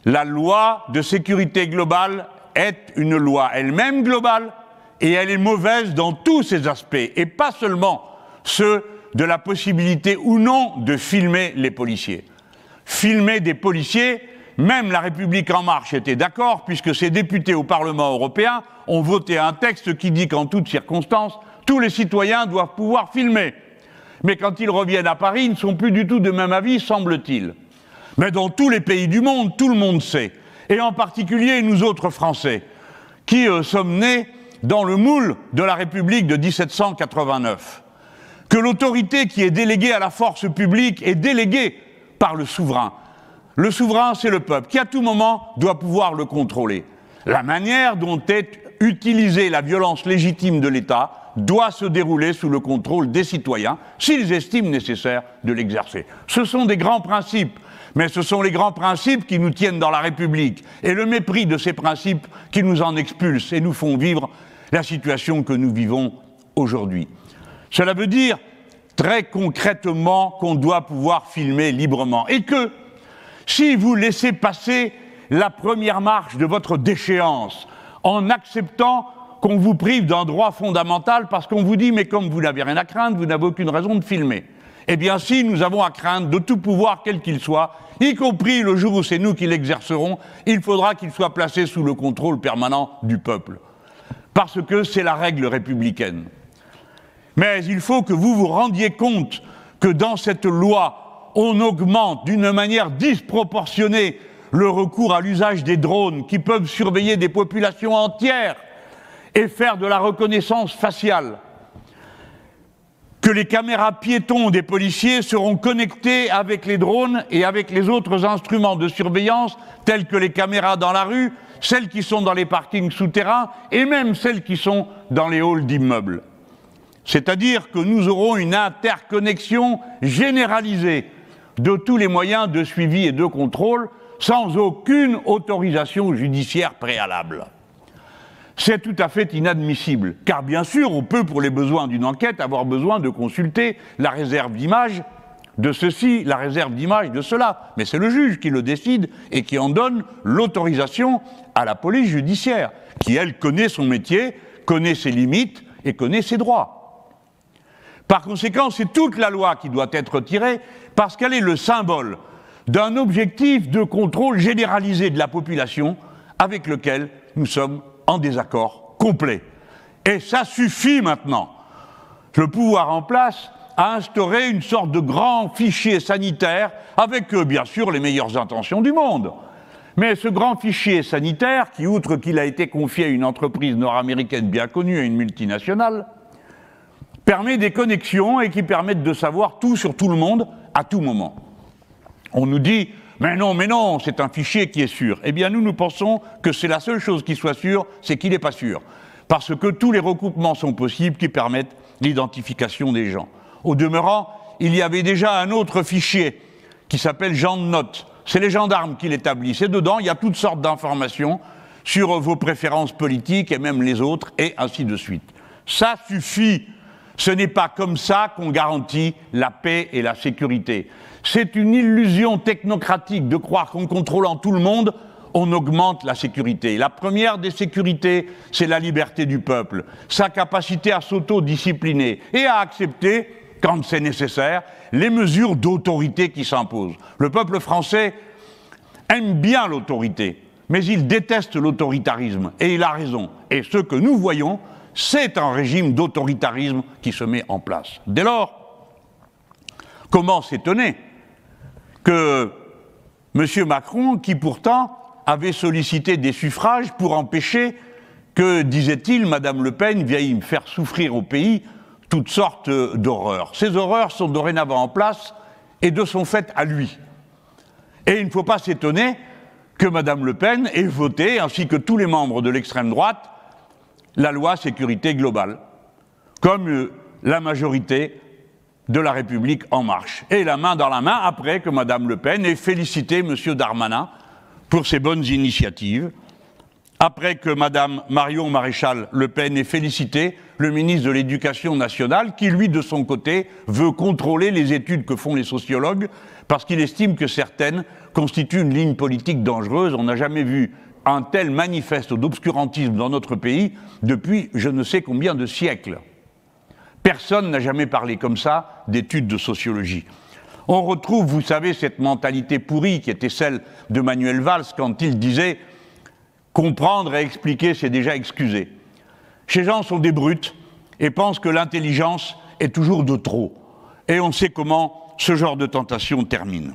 La loi de sécurité globale est une loi elle-même globale, et elle est mauvaise dans tous ses aspects, et pas seulement ceux de la possibilité ou non de filmer les policiers. Filmer des policiers, même La République En Marche était d'accord, puisque ses députés au Parlement européen ont voté un texte qui dit qu'en toutes circonstances, tous les citoyens doivent pouvoir filmer. Mais quand ils reviennent à Paris, ils ne sont plus du tout de même avis, semble-t-il. Mais dans tous les pays du monde, tout le monde sait, et en particulier nous autres Français, qui sommes nés dans le moule de la République de 1789, que l'autorité qui est déléguée à la force publique est déléguée par le souverain. Le souverain, c'est le peuple, qui à tout moment doit pouvoir le contrôler. La manière dont est utilisée la violence légitime de l'État doit se dérouler sous le contrôle des citoyens, s'ils estiment nécessaire de l'exercer. Ce sont des grands principes, mais ce sont les grands principes qui nous tiennent dans la République, et le mépris de ces principes qui nous en expulsent et nous font vivre la situation que nous vivons aujourd'hui. Cela veut dire, très concrètement, qu'on doit pouvoir filmer librement, et que, si vous laissez passer la première marche de votre déchéance, en acceptant qu'on vous prive d'un droit fondamental parce qu'on vous dit « mais comme vous n'avez rien à craindre, vous n'avez aucune raison de filmer ». Eh bien si, nous avons à craindre de tout pouvoir quel qu'il soit, y compris le jour où c'est nous qui l'exercerons, il faudra qu'il soit placé sous le contrôle permanent du peuple. Parce que c'est la règle républicaine. Mais il faut que vous vous rendiez compte que dans cette loi, on augmente d'une manière disproportionnée le recours à l'usage des drones qui peuvent surveiller des populations entières et faire de la reconnaissance faciale. Que les caméras piétons des policiers seront connectées avec les drones et avec les autres instruments de surveillance, tels que les caméras dans la rue, celles qui sont dans les parkings souterrains et même celles qui sont dans les halls d'immeubles. C'est-à-dire que nous aurons une interconnexion généralisée de tous les moyens de suivi et de contrôle sans aucune autorisation judiciaire préalable. C'est tout à fait inadmissible, car bien sûr, on peut, pour les besoins d'une enquête, avoir besoin de consulter la réserve d'image de ceci, la réserve d'image de cela. Mais c'est le juge qui le décide et qui en donne l'autorisation à la police judiciaire, qui, elle, connaît son métier, connaît ses limites et connaît ses droits. Par conséquent, c'est toute la loi qui doit être retirée, parce qu'elle est le symbole d'un objectif de contrôle généralisé de la population avec lequel nous sommes en désaccord complet. Et ça suffit maintenant. Le pouvoir en place a instauré une sorte de grand fichier sanitaire avec, bien sûr, les meilleures intentions du monde. Mais ce grand fichier sanitaire, qui, outre qu'il a été confié à une entreprise nord-américaine bien connue, à une multinationale, permet des connexions et qui permettent de savoir tout sur tout le monde à tout moment. On nous dit « mais non, c'est un fichier qui est sûr ». Eh bien, nous pensons que c'est la seule chose qui soit sûre, c'est qu'il n'est pas sûr. Parce que tous les recoupements sont possibles qui permettent l'identification des gens. Au demeurant, il y avait déjà un autre fichier qui s'appelle GendNote. C'est les gendarmes qui l'établissent. Et dedans, il y a toutes sortes d'informations sur vos préférences politiques et même les autres, et ainsi de suite. Ça suffit. Ce n'est pas comme ça qu'on garantit la paix et la sécurité. C'est une illusion technocratique de croire qu'en contrôlant tout le monde, on augmente la sécurité. La première des sécurités, c'est la liberté du peuple, sa capacité à s'autodiscipliner et à accepter, quand c'est nécessaire, les mesures d'autorité qui s'imposent. Le peuple français aime bien l'autorité, mais il déteste l'autoritarisme, et il a raison. Et ce que nous voyons, c'est un régime d'autoritarisme qui se met en place. Dès lors, comment s'étonner que M. Macron, qui pourtant avait sollicité des suffrages pour empêcher que, disait-il, Mme Le Pen vieille faire souffrir au pays toutes sortes d'horreurs. Ces horreurs sont dorénavant en place et de son fait à lui. Et il ne faut pas s'étonner que Mme Le Pen ait voté, ainsi que tous les membres de l'extrême droite, la loi sécurité globale, comme la majorité de la République En Marche. Et la main dans la main, après que Mme Le Pen ait félicité M. Darmanin pour ses bonnes initiatives, après que Madame Marion Maréchal Le Pen ait félicité le ministre de l'Éducation nationale, qui, lui, de son côté, veut contrôler les études que font les sociologues, parce qu'il estime que certaines constituent une ligne politique dangereuse. On n'a jamais vu un tel manifeste d'obscurantisme dans notre pays depuis je ne sais combien de siècles. Personne n'a jamais parlé comme ça d'études de sociologie. On retrouve, vous savez, cette mentalité pourrie qui était celle de Manuel Valls quand il disait « comprendre et expliquer, c'est déjà excuser ». Ces gens sont des brutes et pensent que l'intelligence est toujours de trop. Et on sait comment ce genre de tentation termine.